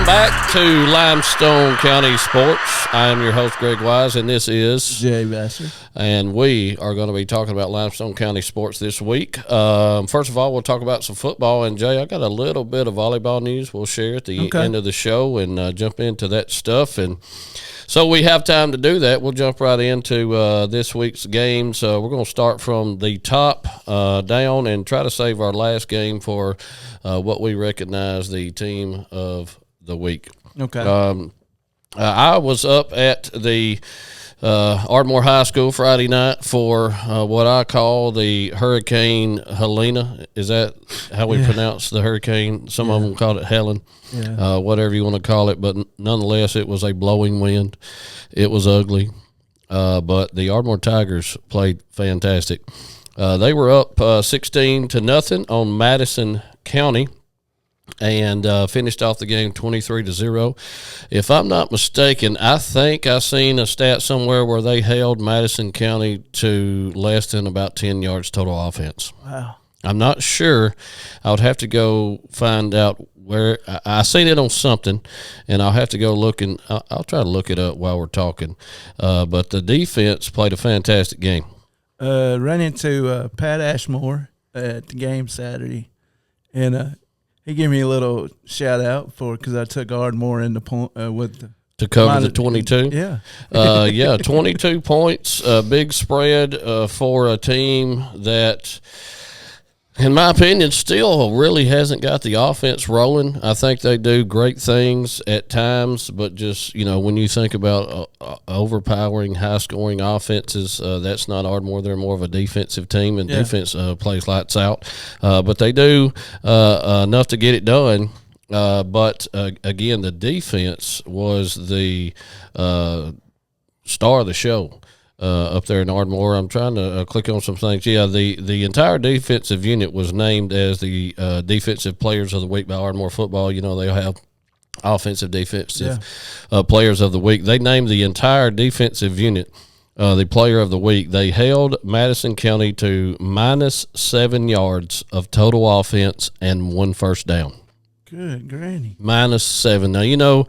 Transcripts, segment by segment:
back to Limestone County Sports. I am your host, Greg Wise, and this is Jay Vassar. And we are going to be talking about Limestone County sports this week. First of all, we'll talk about some football. And, Jay, I got a little bit of volleyball news we'll share at the end of the show and jump into that stuff. And so we have time to do that. We'll jump right into this week's games. We're going to start from the top down and try to save our last game for what we recognize the team of the week. Okay. I was up at the Ardmore High School Friday night for what I call the Hurricane Helena. Is that how we pronounce the hurricane? Some of them call it Helen, whatever you want to call it. But nonetheless, it was a blowing wind. It was ugly. But the Ardmore Tigers played fantastic. They were up 16-0 on Madison County and finished off the game 23-0. If I'm not mistaken, I think I seen a stat somewhere where they held Madison County to less than about 10 yards total offense. Wow. I'm not sure. I would have to go find out where I seen it on something, and I'll have to go look, and I'll try to look it up while we're talking. But the defense played a fantastic game. Ran into Pat Ashmore at the game Saturday, and he gave me a little shout out because I took Ardmore in the point to cover the 22. Yeah, 22 points, big spread for a team that, in my opinion, still really hasn't got the offense rolling. I think they do great things at times, but just, when you think about overpowering, high-scoring offenses, that's not Ardmore. They're more of a defensive team, and defense plays lights out. But they do enough to get it done. But, again, the defense was the star of the show. Up there in Ardmore. I'm trying to click on some things. Yeah, the entire defensive unit was named as the Defensive Players of the Week by Ardmore Football. They have offensive, defensive Players of the Week. They named the entire defensive unit the Player of the Week. They held Madison County to -7 yards of total offense and 1 first down. Good granny. -7. Now,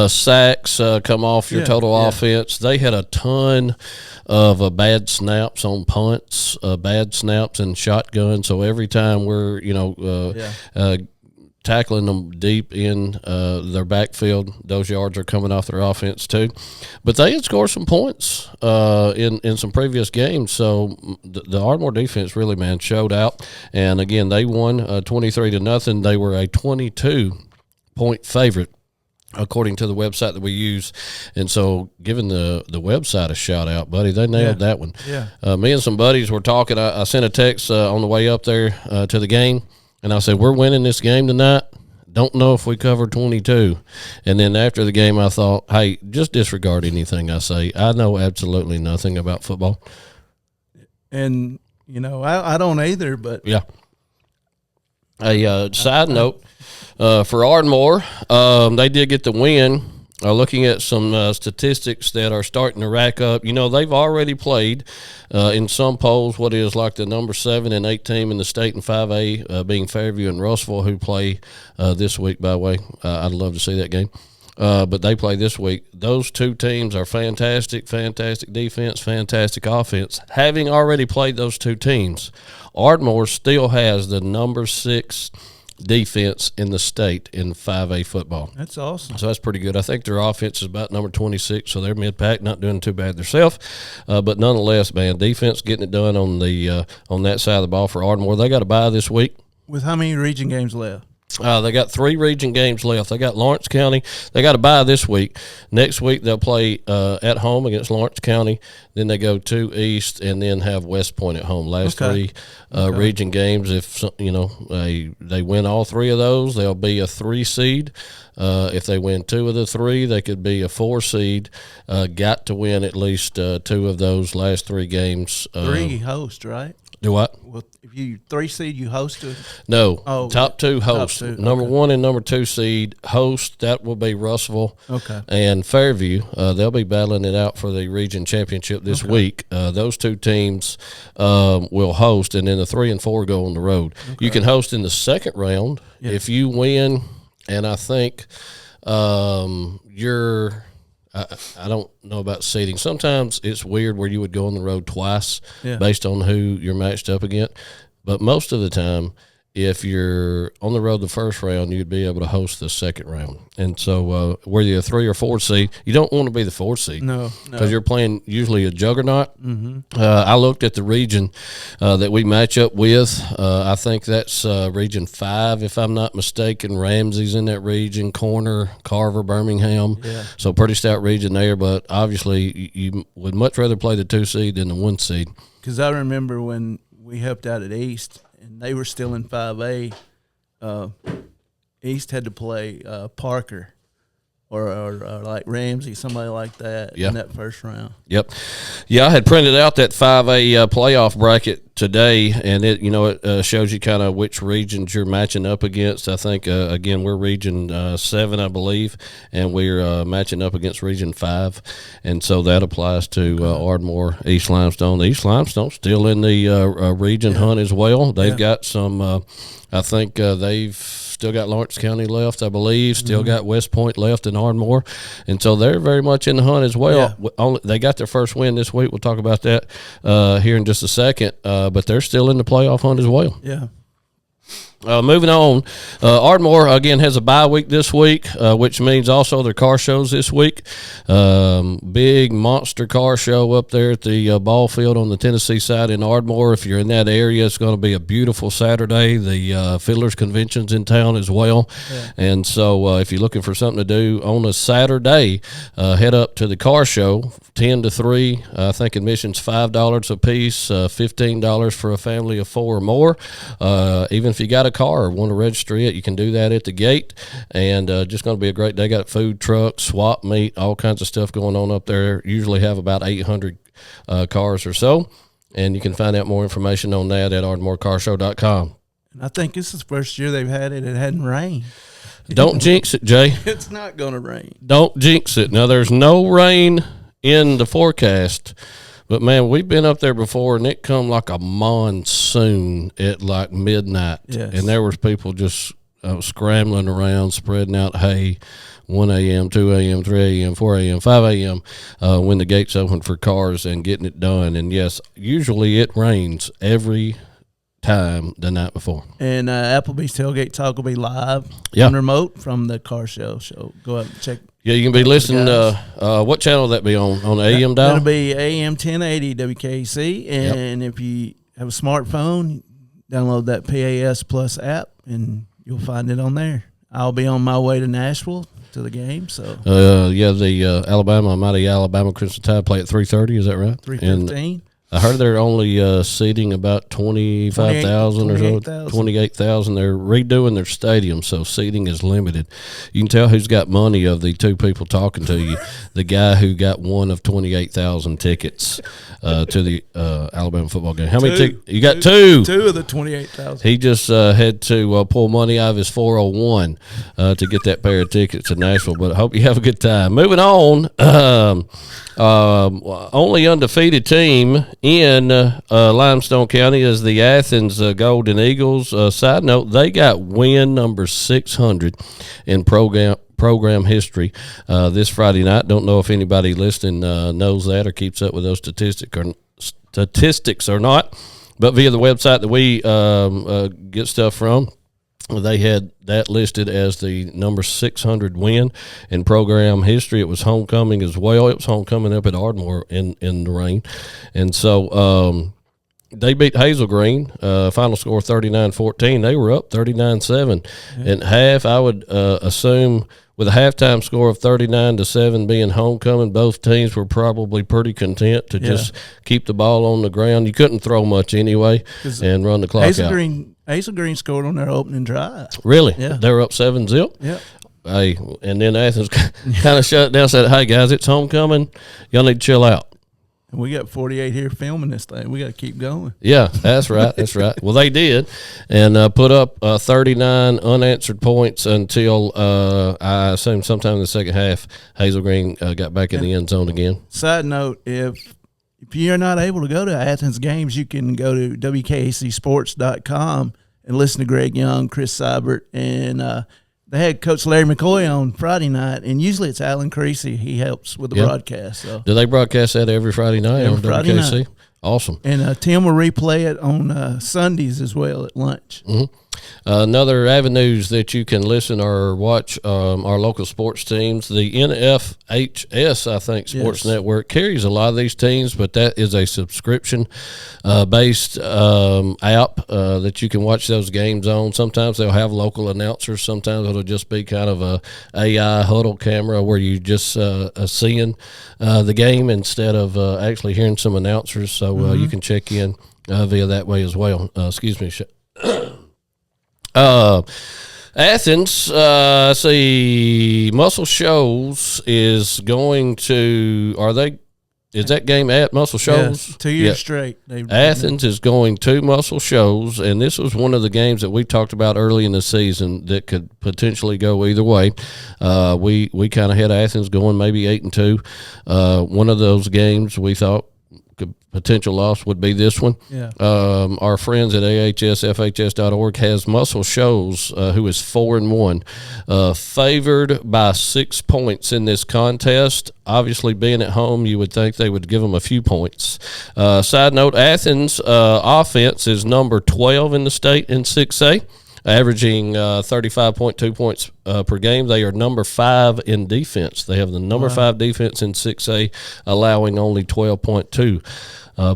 sacks come off your total offense. They had a ton of bad snaps on punts, bad snaps and shotgun. So every time we're, tackling them deep in their backfield, those yards are coming off their offense too. But they had scored some points in some previous games. So the Ardmore defense really, showed out. And, again, they won 23-0. They were a 22-point favorite, according to the website that we use. And so giving the website a shout-out, buddy, they nailed that one. Yeah. Me and some buddies were talking. I sent a text on the way up there to the game. And I said, we're winning this game tonight. Don't know if we cover 22. And then after the game, I thought, hey, just disregard anything I say. I know absolutely nothing about football. And, I don't either, but. Yeah. A side note, for Ardmore, they did get the win. Looking at some statistics that are starting to rack up, they've already played in some polls what is like the number 7 and 8 team in the state in 5A, being Fairview and Russellville, who play this week, by the way. I'd love to see that game. But they play this week. Those two teams are fantastic defense, fantastic offense. Having already played those two teams, Ardmore still has the number 6 defense in the state in 5A football. That's awesome. So that's pretty good. I think their offense is about number 26, so they're mid-pack, not doing too bad themselves. But nonetheless, defense getting it done on that side of the ball for Ardmore. They got a bye this week. With how many region games left? They got 3 region games left. They got Lawrence County. They got a bye this week. Next week they'll play at home against Lawrence County. Then they go to East and then have West Point at home. Last 3 region games. If they win all 3 of those, they'll be a 3 seed. If they win 2 of the 3, they could be a 4 seed. Got to win at least 2 of those last 3 games. 3 host, right? Do what? Well, if you 3 seed, you host it? No. Oh, top 2 host. Top 2. Number 1 and number 2 seed host. That will be Russellville. Okay. And Fairview. They'll be battling it out for the region championship this week. Those 2 teams will host, and then the 3 and 4 go on the road. Okay. You can host in the second round if you win, and I think I don't know about seating. Sometimes it's weird where you would go on the road twice Yeah. based on who you're matched up against. But most of the time, if you're on the road the first round, you'd be able to host the second round. And so whether you're a 3 or 4 seed, you don't want to be the 4 seed. No. Because you're playing usually a juggernaut. Mm-hmm. I looked at the region that we match up with. I think that's Region 5, if I'm not mistaken. Ramsey's in that region, Corner, Carver, Birmingham. Yeah. So pretty stout region there. But obviously you would much rather play the 2 seed than the 1 seed. Because I remember when we helped out at East, and they were still in 5A. East had to play Parker or like Ramsey, somebody like that in that first round. Yep. Yeah, I had printed out that 5A playoff bracket today, and it shows you kind of which regions you're matching up against. I think, again, we're Region 7, I believe, and we're matching up against Region 5. And so that applies to Ardmore, East Limestone. East Limestone's still in the region hunt as well. They've got some, I think they've still got Lawrence County left, I believe, still got West Point left and Ardmore. And so they're very much in the hunt as well. Yeah. They got their first win this week. We'll talk about that here in just a second. But they're still in the playoff hunt as well. Yeah. Moving on, Ardmore, again, has a bye week this week, which means also their car shows this week. Big monster car show up there at the ball field on the Tennessee side in Ardmore. If you're in that area, it's going to be a beautiful Saturday. The Fiddlers Convention's in town as well. Yeah. And so if you're looking for something to do on a Saturday, head up to the car show, 10 to 3. I think admission's $5 a piece, $15 for a family of 4 or more. Even if you got a car or want to register it, you can do that at the gate. And just going to be a great day. Got food trucks, swap meet, all kinds of stuff going on up there. Usually have about 800 cars or so. And you can find out more information on that at ardmorecarshow.com. I think this is the first year they've had it. It hadn't rained. Don't jinx it, Jay. It's not going to rain. Don't jinx it. Now, there's no rain in the forecast. But, man, we've been up there before, and it come like a monsoon at like midnight. Yes. And there was people just scrambling around, spreading out hay, 1 a.m., 2 a.m., 3 a.m., 4 a.m., 5 a.m. When the gates open for cars and getting it done. And, yes, usually it rains every time the night before. And Applebee's Tailgate Talk will be live on remote from the car show. So go up and check. Yeah, you can be listening. What channel will that be on the AM dial? That'll be AM 1080 WKC. And if you have a smartphone, download that PAS Plus app, and you'll find it on there. I'll be on my way to Nashville to the game. So the Mighty Alabama Crimson Tide play at 3:30. Is that right? 3:15. I heard they're only seating about 25,000 or so, 28,000. They're redoing their stadium, so seating is limited. You can tell who's got money of the two people talking to you. The guy who got one of 28,000 tickets to the Alabama football game. How many tickets? You got two. Two of the 28,000. He just had to pull money out of his 401 to get that pair of tickets to Nashville. But I hope you have a good time. Moving on. Only undefeated team in Limestone County is the Athens Golden Eagles. Side note, they got win number 600 in program history this Friday night. Don't know if anybody listening knows that or keeps up with those statistics or not, but via the website that we get stuff from, they had that listed as the number 600 win in program history. It was homecoming as well. It was homecoming up at Ardmore in the rain. And so they beat Hazel Green, final score 39-14. They were up 39-7. At half, I would assume with a halftime score of 39-7 being homecoming, both teams were probably pretty content to just keep the ball on the ground. You couldn't throw much anyway and run the clock out. Hazel Green scored on their opening drive. Really? Yeah. They were up 7-0? Yeah. Hey, and then Athens kind of shut it down and said, hey, guys, it's homecoming. Y'all need to chill out. And we got 48 here filming this thing. We got to keep going. Yeah, that's right. That's right. Well, they did, and put up 39 unanswered points until I assume sometime in the second half, Hazel Green got back in the end zone again. Side note, if you're not able to go to Athens games, you can go to WKACsports.com and listen to Greg Young, Chris Seibert, and they had Coach Larry McCoy on Friday night, and usually it's Alan Creasy. He helps with the broadcast. So. Do they broadcast that every Friday night on Friday WKC? Night. Awesome. And Tim will replay it on Sundays as well at lunch. Mm-hmm. Another avenues that you can listen or watch our local sports teams. The NFHS, I think, Sports Network carries a lot of these teams, but that is a subscription based app that you can watch those games on. Sometimes they'll have local announcers. Sometimes it'll just be kind of a AI huddle camera where you just seeing the game instead of actually hearing some announcers. So you can check in via that way as well. Excuse me. Athens, see, Muscle Shoals is going to, is that game at Muscle Shoals? Yes, 2 years straight. Athens is going to Muscle Shoals, and this was one of the games that we talked about early in the season that could potentially go either way. We kind of had Athens going maybe 8-2. One of those games we thought potential loss would be this one. Yeah. Our friends at ahsfhs.org has Muscle Shoals, who is 4-1, favored by 6 points in this contest. Obviously, being at home, you would think they would give them a few points. Side note: Athens' offense is number 12 in the state in 6A. Averaging 35.2 points per game. They are number 5 in defense. They have the number 5 defense in 6A, allowing only 12.2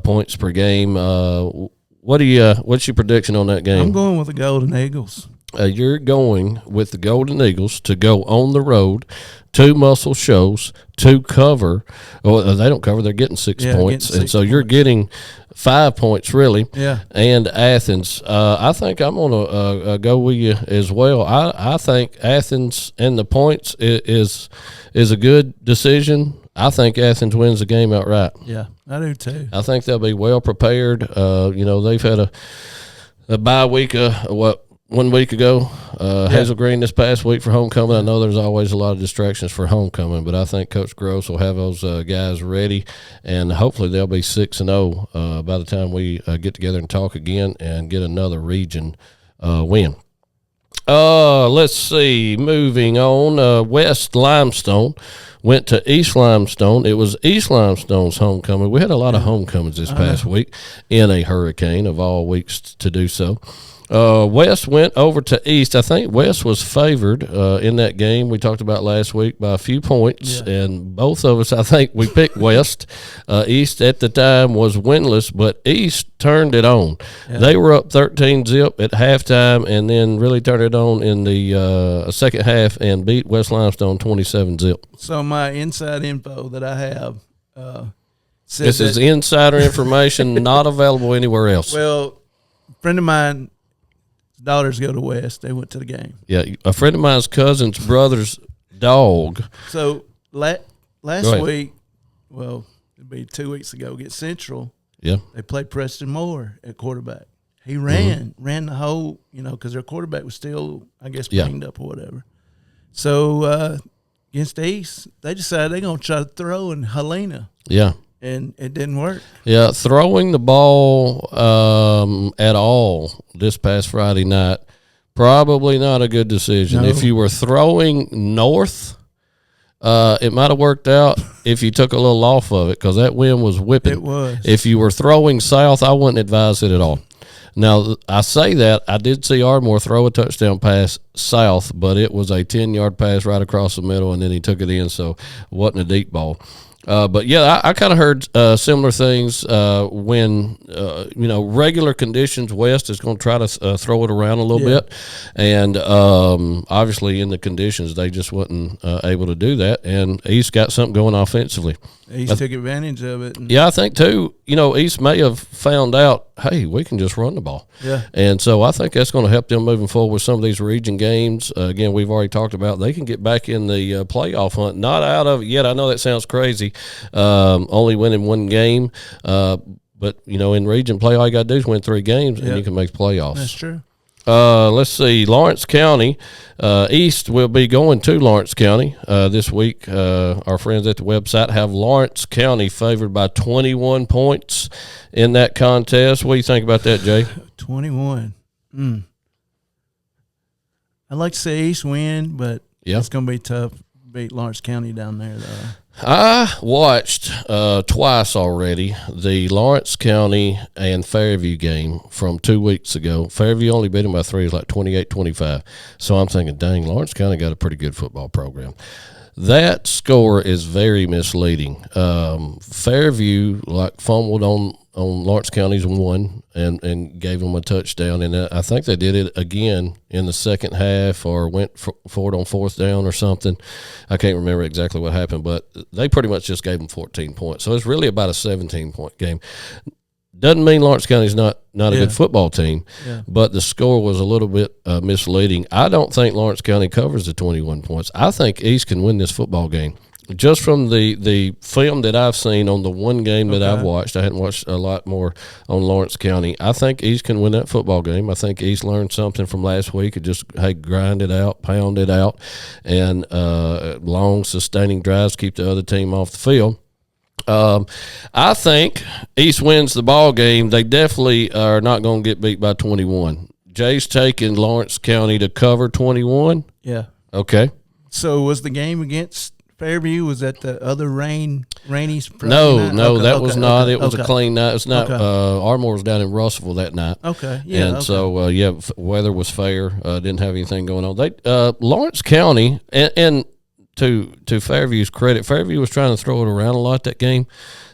points per game. What's your prediction on that game? I'm going with the Golden Eagles. You're going with the Golden Eagles to go on the road to Muscle Shoals to cover. Well, they don't cover. They're getting 6 points. And so you're getting 5 points, really. Yeah. And Athens. I think I'm going to go with you as well. I think Athens and the points is a good decision. I think Athens wins the game outright. Yeah, I do too. I think they'll be well prepared. They've had a bye week, 1 week ago, Hazel Green this past week for homecoming. I know there's always a lot of distractions for homecoming, but I think Coach Gross will have those guys ready, and hopefully they'll be 6-0 by the time we get together and talk again and get another region win. Let's see. Moving on, West Limestone went to East Limestone. It was East Limestone's homecoming. We had a lot of homecomings this past week in a hurricane of all weeks to do so. West went over to East. I think West was favored in that game we talked about last week by a few points, and both of us, I think, we picked West. East at the time was winless, but East turned it on. Yeah. They were up 13-0 at halftime and then really turned it on in the second half and beat West Limestone 27-0. So my inside info that I have this is insider information not available anywhere else. Well, a friend of mine, daughters go to West. They went to the game. Yeah, a friend of mine's cousin's brother's dog. So last week, well, it'd be 2 weeks ago, against Central. Yeah, they played Preston Moore at quarterback. He ran the whole, because their quarterback was still, I guess, banged up or whatever. So against East, they decided they're going to try to throw in Helena. Yeah. And it didn't work. Yeah, throwing the ball at all this past Friday night, probably not a good decision. No. If you were throwing north, it might have worked out if you took a little off of it because that wind was whipping. It was. If you were throwing south, I wouldn't advise it at all. Now, I say that. I did see Ardmore throw a touchdown pass south, but it was a 10-yard pass right across the middle, and then he took it in, so it wasn't a deep ball. But, yeah, I kind of heard similar things when, regular conditions, West is going to try to throw it around a little bit. And obviously in the conditions, they just wasn't able to do that. And East got something going offensively. East took advantage of it. Yeah, I think, too, East may have found out, hey, we can just run the ball. Yeah. And so I think that's going to help them moving forward with some of these region games. Again, we've already talked about they can get back in the playoff hunt. Not out of it yet. I know that sounds crazy. Only winning one game. But, in region play, all you got to do is win 3 games, and you can make playoffs. That's true. Let's see. Lawrence County, East will be going to Lawrence County this week. Our friends at the website have Lawrence County favored by 21 points in that contest. What do you think about that, Jay? 21. I'd like to see East win, but Yeah. it's going to be tough to beat Lawrence County down there, though. I watched twice already the Lawrence County and Fairview game from 2 weeks ago. Fairview only beat them by 3. It was like 28-25. So I'm thinking, dang, Lawrence County got a pretty good football program. That score is very misleading. Fairview fumbled on Lawrence County's one and gave them a touchdown, and I think they did it again in the second half or went for it on fourth down or something. I can't remember exactly what happened, but they pretty much just gave them 14 points. So it's really about a 17-point game. Doesn't mean Lawrence County's not a good football team, but the score was a little bit misleading. I don't think Lawrence County covers the 21 points. I think East can win this football game. Just from the film that I've seen on the one game that I've watched, I hadn't watched a lot more on Lawrence County. I think East can win that football game. I think East learned something from last week and just, grind it out, pound it out, and long, sustaining drives keep the other team off the field. I think East wins the ball game. They definitely are not going to get beat by 21. Jay's taking Lawrence County to cover 21. Yeah. Okay. So was the game against Fairview? Was that the other rainy? No, okay, that was not. Okay, it was a clean night. It's not. Ardmore was down in Russellville that night. Okay. Yeah. And so weather was fair. Didn't have anything going on. They Lawrence County and to Fairview's credit, Fairview was trying to throw it around a lot that game.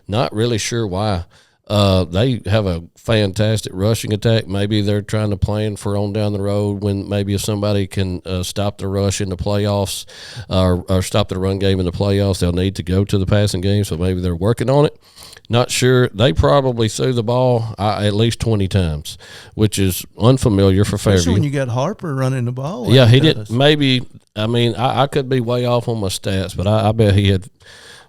Not really sure why. They have a fantastic rushing attack. Maybe they're trying to plan for on down the road when maybe if somebody can stop the rush in the playoffs or stop the run game in the playoffs, they'll need to go to the passing game. So maybe they're working on it. Not sure. They probably threw the ball at least 20 times, which is unfamiliar for Fairview. Especially when you got Harper running the ball. Yeah, he did. Maybe, I could be way off on my stats, but I bet he had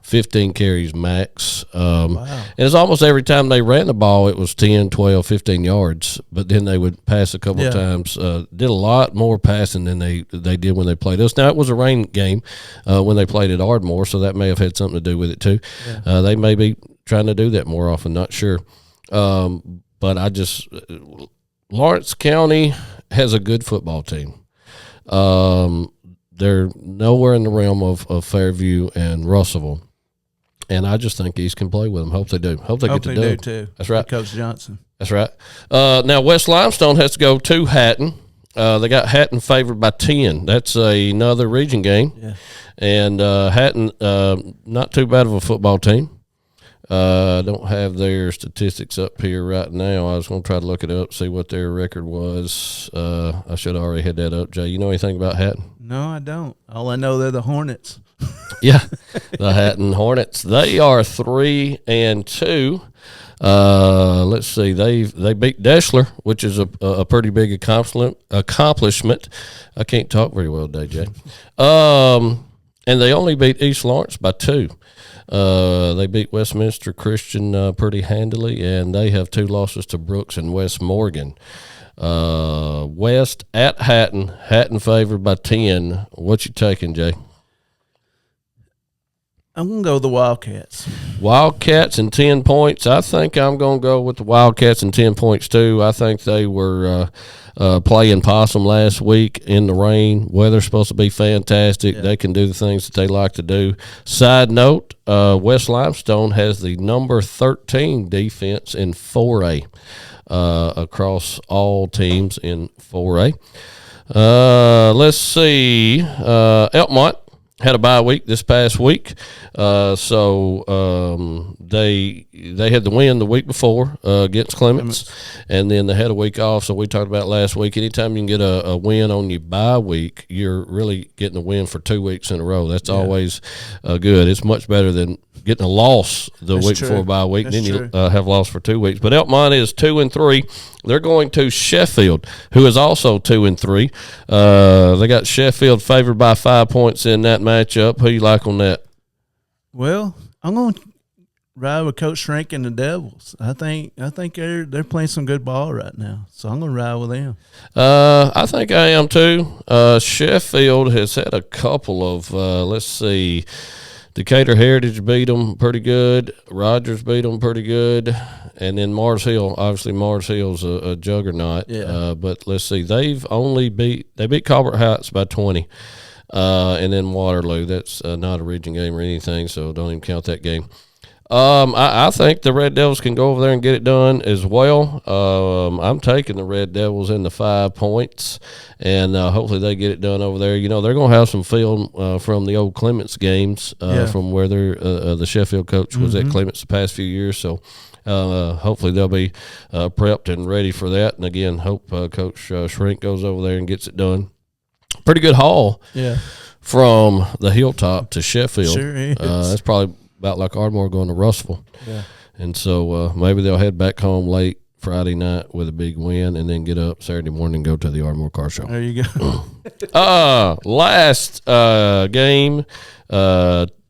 15 carries max. Wow. And it's almost every time they ran the ball, it was 10, 12, 15 yards. But then they would pass a couple of times. Did a lot more passing than they did when they played us. Now, it was a rain game when they played at Ardmore, so that may have had something to do with it too. Yeah. They may be trying to do that more often, not sure. But Lawrence County has a good football team. They're nowhere in the realm of Fairview and Russellville. And I just think East can play with them. Hope they do. Hope they get to do too. That's right. Coach Johnson. That's right. Now, West Limestone has to go to Hatton. They got Hatton favored by 10. That's another region game. Yeah. And Hatton, not too bad of a football team. I don't have their statistics up here right now. I was going to try to look it up, see what their record was. I should have already had that up. Jay, you know anything about Hatton? No, I don't. All I know, they're the Hornets. Yeah, the Hatton Hornets. They are 3-2. Let's see. They beat Deschler, which is a pretty big accomplishment. I can't talk very well today, Jay. And they only beat East Lawrence by 2. They beat Westminster Christian pretty handily, and they have 2 losses to Brooks and West Morgan. West at Hatton. Hatton favored by 10. What you taking, Jay? I'm going to go with the Wildcats. Wildcats and 10 points. I think I'm going to go with the Wildcats and 10 points too. I think they were playing possum last week in the rain. Weather's supposed to be fantastic. Yeah. They can do the things that they like to do. Side note, West Limestone has the number 13 defense in 4A across all teams in 4A. Let's see. Elkmont had a bye week this past week, so they had the win the week before against Clements, and then they had a week off. So we talked about last week. Anytime you can get a win on your bye week, you're really getting a win for 2 weeks in a row. That's always good. It's much better than getting a loss the week before bye week. Then you have lost for 2 weeks. But Elkmont is 2-3. They're going to Sheffield, who is also 2-3. They got Sheffield favored by 5 points in that matchup. Who you like on that? Well, I'm going to ride with Coach Shrink and the Devils. I think they're playing some good ball right now, so I'm going to ride with them. I think I am too. Sheffield has had a couple of let's see. Decatur Heritage beat them pretty good. Rogers beat them pretty good. And then Mars Hill, obviously Mars Hill's a juggernaut. Yeah. But let's see, they beat Colbert Heights by 20. And then Waterloo, that's not a region game or anything, so don't even count that game. I think the Red Devils can go over there and get it done as well. I'm taking the Red Devils in the 5 points, and hopefully they get it done over there. You know, they're going to have some film from the old Clements games from where the Sheffield coach was at Clements the past few years. So hopefully they'll be prepped and ready for that. And, again, hope Coach Shrink goes over there and gets it done. Pretty good haul from the Hilltop to Sheffield. Sure is. That's probably about like Ardmore going to Russellville. Yeah. And so maybe they'll head back home late Friday night with a big win and then get up Saturday morning and go to the Ardmore Car Show. There you go. Last game,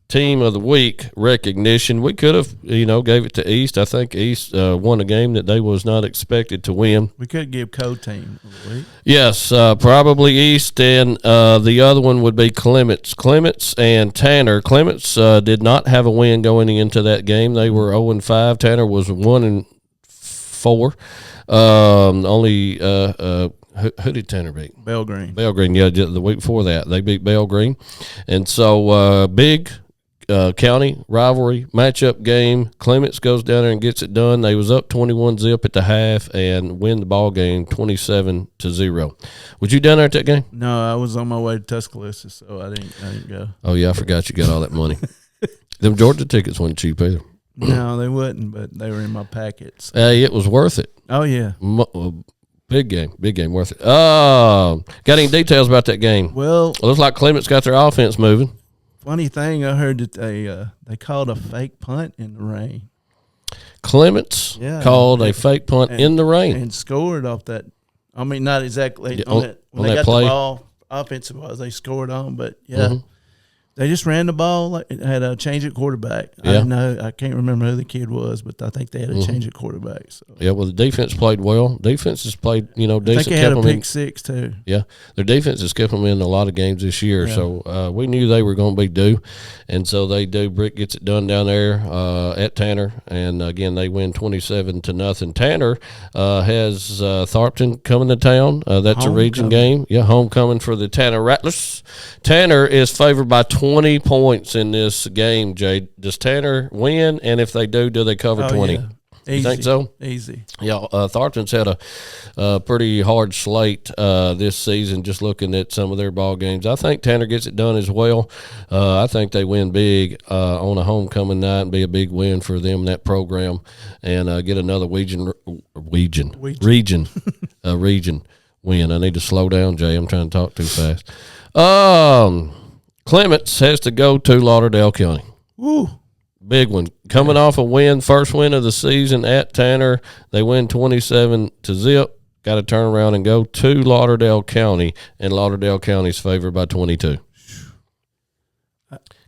team of the week recognition. We could have, gave it to East. I think East won a game that they was not expected to win. We could give co-team of the week. Yes, probably East, and the other one would be Clements. Clements and Tanner. Clements did not have a win going into that game. They were 0-5. Tanner was 1-4. Only who did Tanner beat? Belgreen. Belgreen, yeah, the week before that. They beat Belgreen. And so big county rivalry matchup game. Clements goes down there and gets it done. They was up 21-0 at the half and win the ball game 27-0. Was you down there at that game? No, I was on my way to Tuscaloosa, so I didn't go. Oh yeah, I forgot you got all that money. Them Georgia tickets weren't cheap either. No, they wouldn't, but they were in my packets. Hey, it was worth it. Oh yeah, big game, worth it. Got any details about that game? Well, It looks like Clements got their offense moving. Funny thing, I heard that they called a fake punt in the rain. Clements called a fake punt in the rain and scored off that. I mean, not exactly on when they that got play. the ball offensive wise, they scored on, but they just ran the ball. Like it had a change at quarterback. I didn't know. I can't remember who the kid was, but I think they had a change at quarterback. So. Yeah, well, the defense played well. Defense has played, decent. I think they had a pick six too. Yeah, their defense has kept them in a lot of games this year. Yeah. So we knew they were going to be due, and so they do. Brick gets it done down there at Tanner, and again they win 27-0. Tanner has Tharpton coming to town. That's a region game. Yeah, homecoming for the Tanner Rattlers. Tanner is favored by 20 points in this game, Jay. Does Tanner win? And if they do they cover 20? Yeah. Easy. You think so? Easy. Yeah, Tharpton's had a pretty hard slate this season, just looking at some of their ball games. I think Tanner gets it done as well. I think they win big on a homecoming night and be a big win for them, that program, and get another region win. I need to slow down, Jay. I'm trying to talk too fast. Clements has to go to Lauderdale County. Woo. Big one. Coming off a win, first win of the season at Tanner. They win 27-0. Got to turn around and go to Lauderdale County, and Lauderdale County's favored by 22.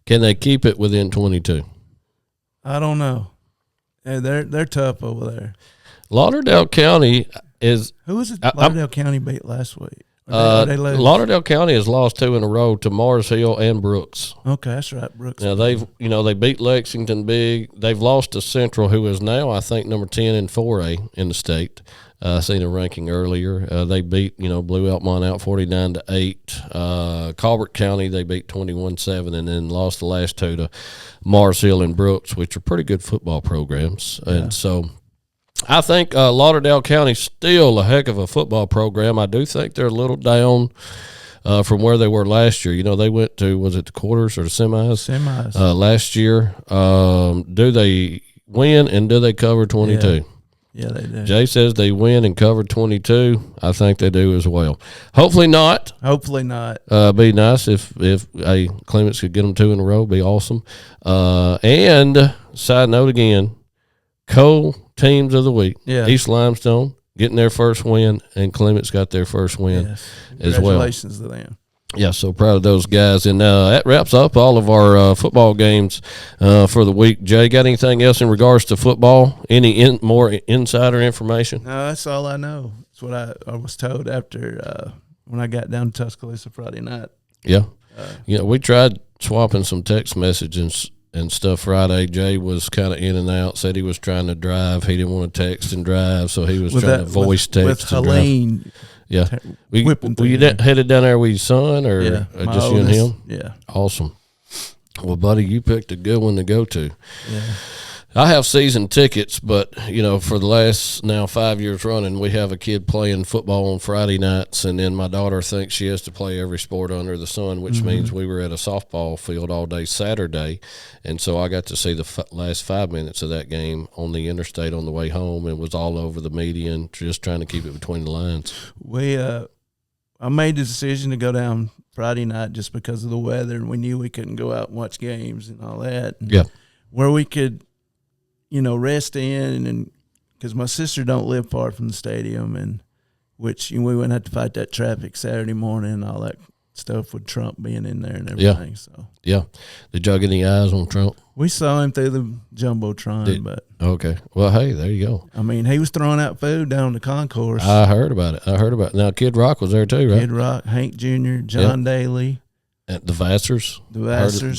Can they keep it within 22? I don't know. They're tough over there. Lauderdale County is – Who was it Lauderdale County beat last week? They Lauderdale County has lost 2 in a row to Mars Hill and Brooks. Okay, that's right, Brooks. Now they beat Lexington big. They've lost to Central, who is now I think number 10 in 4A in the state. I seen a ranking earlier. They beat blew Elkmont out 49-8. Colbert County they beat 21-7, and then lost the last 2 to Mars Hill and Brooks, which are pretty good football programs. Yeah. And so I think Lauderdale County's still a heck of a football program. I do think they're a little down from where they were last year. They went to, was it the quarters or the semis? Last year. Do they win and do they cover 22? Yeah, they do. Jay says they win and cover 22. I think they do as well. Hopefully not. Be nice if Clements could get them 2 in a row. Be awesome. And side note again, teams of the week. Yeah. East Limestone getting their first win, and Clements got their first win as well. Congratulations to them. Yeah, so proud of those guys. And that wraps up all of our football games for the week. Jay, got anything else in regards to football? Any more insider information? No, that's all I know. That's what I was told after when I got down to Tuscaloosa Friday night. Yeah. We tried swapping some text messages and stuff Friday. Jay was kind of in and out, said he was trying to drive. He didn't want to text and drive, so he was trying to voice text with and Helene. drive. Yeah. Were you there. headed down there with your son or just you and him? Yeah. Awesome. Well, buddy, you picked a good one to go to. Yeah. I have season tickets, but, for the last now 5 years running, we have a kid playing football on Friday nights, and then my daughter thinks she has to play every sport under the sun, which means we were at a softball field all day Saturday, and so I got to see the last 5 minutes of that game on the interstate on the way home. It was all over the media and just trying to keep it between the lines. I made the decision to go down Friday night just because of the weather, and we knew we couldn't go out and watch games and all that. And yeah. Where we could – rest in, and because my sister don't live far from the stadium, and which we wouldn't have to fight that traffic Saturday morning and all that stuff with Trump being in there and everything. So did y'all get any eyes on Trump? We saw him through the jumbotron, but okay. Well, hey, there you go. I mean, he was throwing out food down the concourse. I heard about it. Now, Kid Rock was there too, right? Kid Rock, Hank Jr., John Daly. At the Vassars.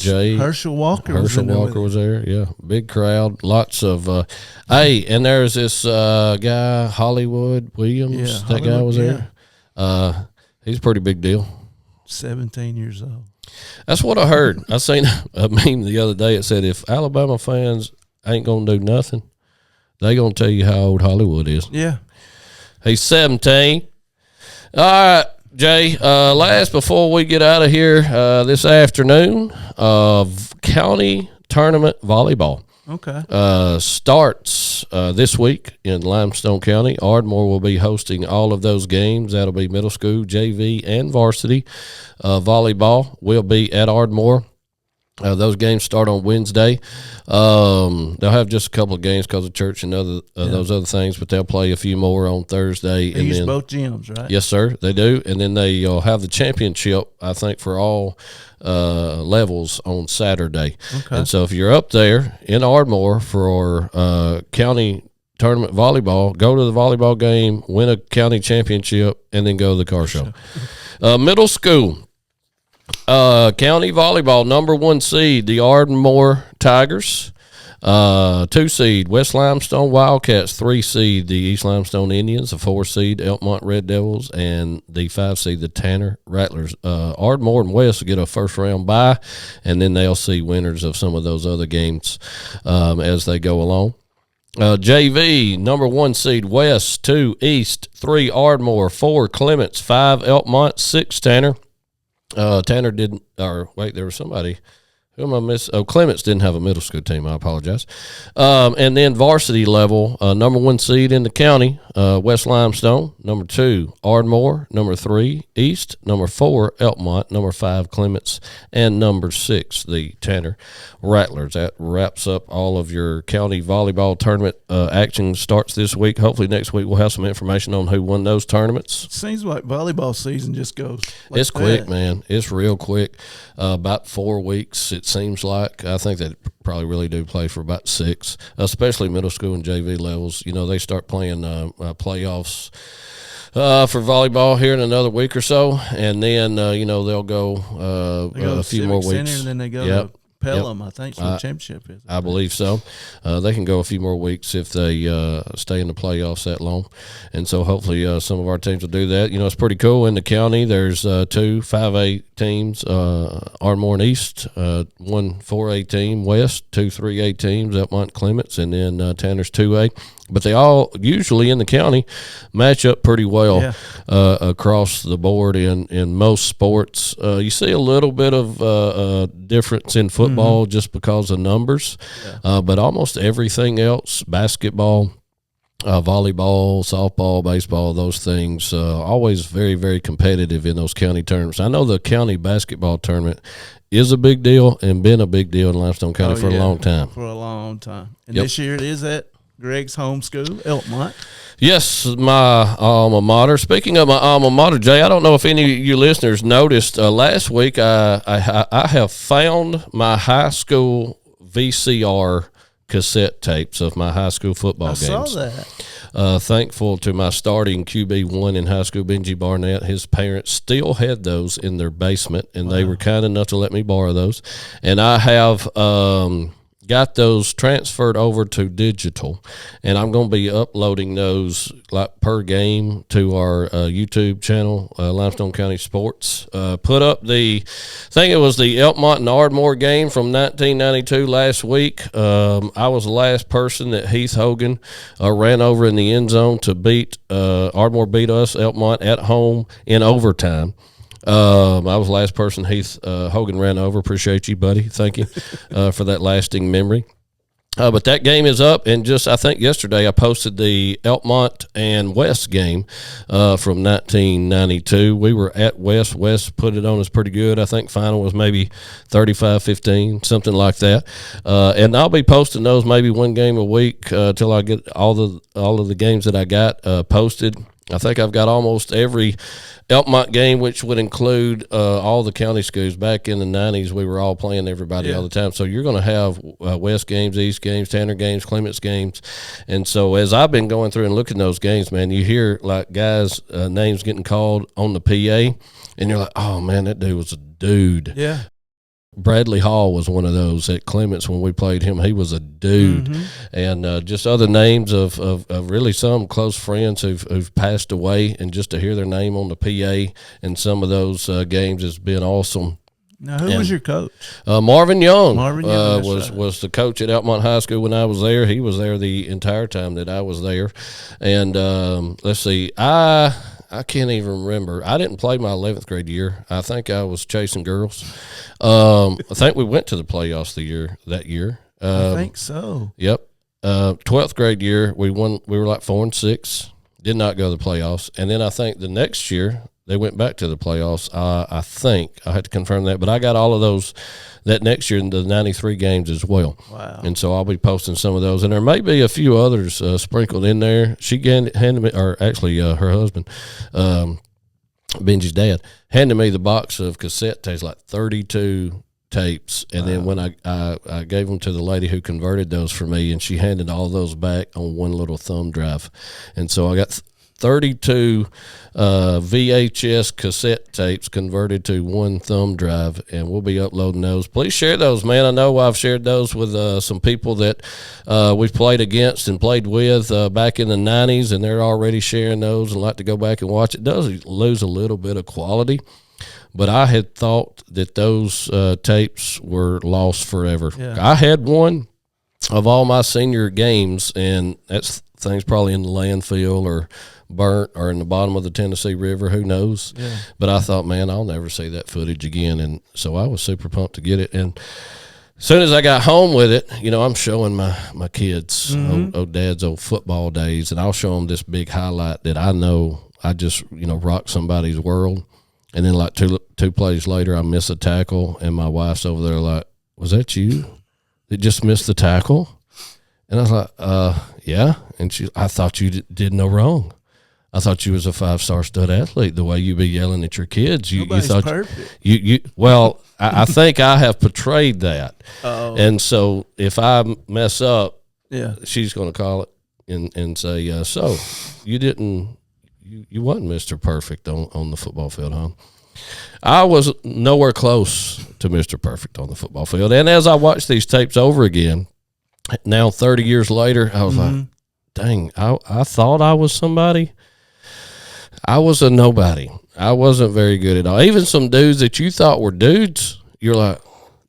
Jay. Herschel Walker was there, yeah. Big crowd. Lots of and there's this guy, Hollywood Williams. That guy was there. He's a pretty big deal. 17 years old. That's what I heard. I seen a meme the other day. It said, if Alabama fans ain't going to do nothing, they going to tell you how old Hollywood is. Yeah. He's 17. All right. Jay, last before we get out of here this afternoon, county tournament volleyball. Okay. Starts this week in Limestone County. Ardmore will be hosting all of those games. That'll be middle school, JV, and varsity. Volleyball will be at Ardmore. Those games start on Wednesday. They'll have just a couple of games because of church and those other things, but they'll play a few more on Thursday. They use both gyms, right? Yes, sir, they do. And then they'll have the championship, I think, for all levels on Saturday. Okay. And so if you're up there in Ardmore for county tournament volleyball, go to the volleyball game, win a county championship, and then go to the car show. Middle school. County volleyball, number 1 seed, the Ardmore Tigers. 2 seed, West Limestone Wildcats. 3 seed, the East Limestone Indians. The 4 seed, Elkmont Red Devils. And the 5 seed, the Tanner Rattlers. Ardmore and West will get a first round bye, and then they'll see winners of some of those other games as they go along. JV, number 1 seed, West. 2 East. 3 Ardmore. 4 Clements. 5 Elkmont. 6 Tanner. Tanner didn't, or wait, there was somebody. Who am I missing? Oh, Clements didn't have a middle school team. I apologize. And then varsity level, number 1 seed in the county, West Limestone. Number 2, Ardmore. Number 3, East. Number 4, Elkmont. Number 5, Clements. And number 6, the Tanner Rattlers. That wraps up all of your county volleyball tournament action. Starts this week. Hopefully next week we'll have some information on who won those tournaments. It seems like volleyball season just goes like it's quick, man. It's real quick. About 4 weeks, it seems like. I think they probably really do play for about 6, especially middle school and JV levels. They start playing playoffs for volleyball here in another week or so, and then they'll go a few more weeks. Center, and then they go to Pelham, I think, for the championship is. I believe so. They can go a few more weeks if they stay in the playoffs that long. And so hopefully some of our teams will do that. It's pretty cool. In the county, there's 2 5A teams, Ardmore and East, 1 4A team, West, 2 3A teams, Elkmont, Clements, and then Tanner's 2A. But they all usually in the county match up pretty well across the board in most sports. You see a little bit of difference in football just because of numbers, but almost everything else, basketball, volleyball, softball, baseball, those things, always very, very competitive in those county tournaments. I know the county basketball tournament is a big deal and been a big deal in Limestone County for a long time. For a long time. And this year it is at Greg's home school, Elkmont. Yes, my alma mater. Speaking of my alma mater, Jay, I don't know if any of you listeners noticed last week I have found my high school VCR cassette tapes of my high school football games. I saw that. Thankful to my starting QB1 in high school, Benji Barnett. His parents still had those in their basement, and they were kind enough to let me borrow those. And I have got those transferred over to digital, and I'm going to be uploading those like per game to our YouTube channel, Limestone County Sports. Put up I think it was the Elkmont and Ardmore game from 1992 last week. I was the last person that Heath Hogan ran over in the end zone to beat Ardmore beat us, Elkmont, at home in overtime. I was the last person Heath Hogan ran over. Appreciate you, buddy. Thank you for that lasting memory. But that game is up, and just I think yesterday I posted the Elkmont and West game from 1992. We were at West. West put it on us pretty good. I think final was maybe 35-15, something like that. And I'll be posting those maybe one game a week till I get all of the games that I got posted. I think I've got almost every Elkmont game, which would include all the county schools. Back in the 90s, we were all playing everybody all the time. So you're going to have West games, East games, Tanner games, Clements games. And so as I've been going through and looking at those games, man, you hear like guys' names getting called on the PA, and you're like, oh, man, that dude was a dude. Yeah. Bradley Hall was one of those at Clements when we played him. He was a dude. And just other names of really some close friends who've passed away, and just to hear their name on the PA in some of those games has been awesome. Now, who was your coach? Marvin Young. Was the coach at Elkmont High School when I was there. He was there the entire time that I was there. And let's see, I can't even remember. I didn't play my 11th grade year. I think I was chasing girls. I think we went to the playoffs that year. I think so. Yep. 12th grade year, we won. We were like 4-6. Did not go to the playoffs. And then I think the next year they went back to the playoffs. I think I had to confirm that, but I got all of those that next year in the 93 games as well. Wow. And so I'll be posting some of those, and there may be a few others sprinkled in there. She handed me, or actually her husband, Benji's dad, handed me the box of cassette tapes, like 32 tapes. And then when I gave them to the lady who converted those for me, and she handed all those back on one little thumb drive. And so I got 32 VHS cassette tapes converted to one thumb drive, and we'll be uploading those. Please share those, man. I know I've shared those with some people that we've played against and played with back in the 90s, and they're already sharing those and like to go back and watch. It does lose a little bit of quality, but I had thought that those tapes were lost forever. Yeah. I had one of all my senior games, and that's things probably in the landfill or burnt or in the bottom of the Tennessee River, who knows. Yeah. But I thought, man, I'll never see that footage again. And so I was super pumped to get it. And as soon as I got home with it, you know, I'm showing my kids old dad's old football days, and I'll show them this big highlight that I know I just, you know, rocked somebody's world. And then like two plays later, I miss a tackle, and my wife's over there like, was that you that just missed the tackle? And I was like, yeah. And I thought you did no wrong. I thought you was a 5-star stud athlete. The way you be yelling at your kids, you thought perfect. Well, I think I have portrayed that. And so if I mess up, she's going to call it and say, so you didn't, you wasn't Mr. Perfect on the football field, huh? I was nowhere close to Mr. Perfect on the football field. And as I watched these tapes over again, now 30 years later, I was like, dang, I thought I was somebody. I was a nobody. I wasn't very good at all. Even some dudes that you thought were dudes, you're like,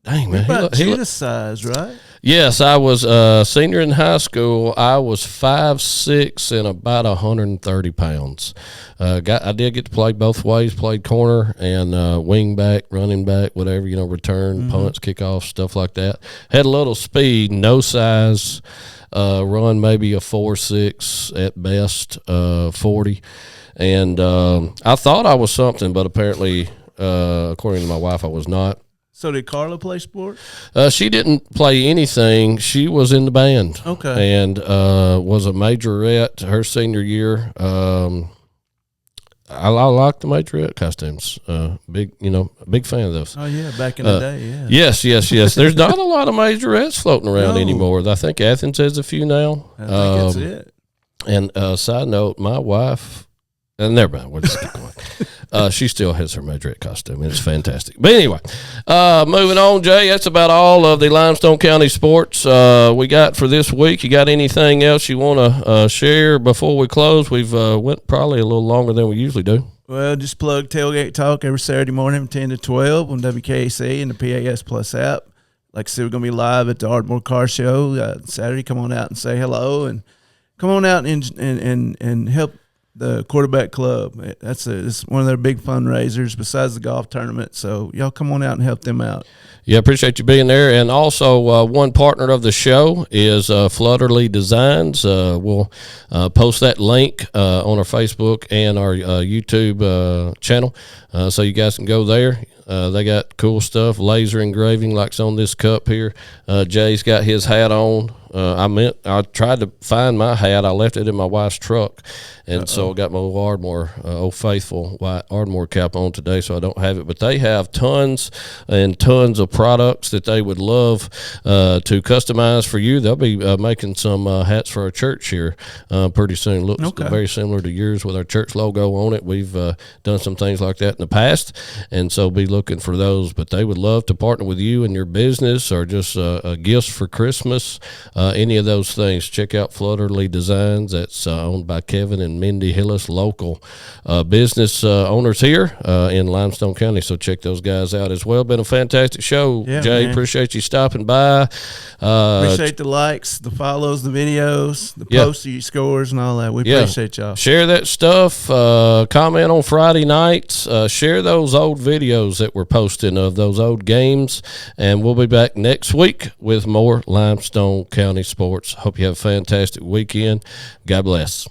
dang, man. About cheetah size, right? Yes, I was a senior in high school. I was 5'6" and about 130 pounds. I did get to play both ways, played corner and wing back, running back, whatever, you know, return, punts, kickoffs, stuff like that. Had a little speed, no size, run maybe a 4.6 at best, 40. And I thought I was something, but apparently, according to my wife, I was not. So did Carla play sport? She didn't play anything. She was in the band. Okay. And was a majorette her senior year. I like the majorette costumes. Big fan of those. Oh yeah, back in the day, yeah. Yes. There's not a lot of majorettes floating around No. anymore. I think Athens has a few now. I think that's it. And side note, my wife, and never mind, we'll just keep going. She still has her majorette costume, and it's fantastic. But anyway, moving on, Jay, that's about all of the Limestone County sports we got for this week. You got anything else you want to share before we close? We've went probably a little longer than we usually do. Well, just plug Tailgate Talk every Saturday morning from 10 to 12 on WKAC and the PAS Plus app. Like I said, we're going to be live at the Ardmore Car Show Saturday. Come on out and say hello, and come on out and help the quarterback club. It's one of their big fundraisers besides the golf tournament. So y'all come on out and help them out. Yeah, appreciate you being there. And also, one partner of the show is Flutterly Designs. We'll post that link on our Facebook and our YouTube channel, so you guys can go there. They got cool stuff, laser engraving like's on this cup here. Jay's got his hat on. I tried to find my hat. I left it in my wife's truck, and so I got my old Ardmore, Old Faithful white Ardmore cap on today, so I don't have it. But they have tons and tons of products that they would love to customize for you. They'll be making some hats for our church here pretty soon. Looks very similar to yours with our church logo on it. We've done some things like that in the past, and so be looking for those. But they would love to partner with you in your business or just gifts for Christmas. Any of those things, check out Flutterly Designs. That's owned by Kevin and Mindy Hillis, local business owners here in Limestone County. So check those guys out as well. Been a fantastic show, Jay. Man. Appreciate you stopping by. Appreciate the likes, the follows, the videos, the posts, your scores, and all that. We appreciate y'all. Share that stuff. Comment on Friday nights. Share those old videos that we're posting of those old games. And we'll be back next week with more Limestone County sports. Hope you have a fantastic weekend. God bless.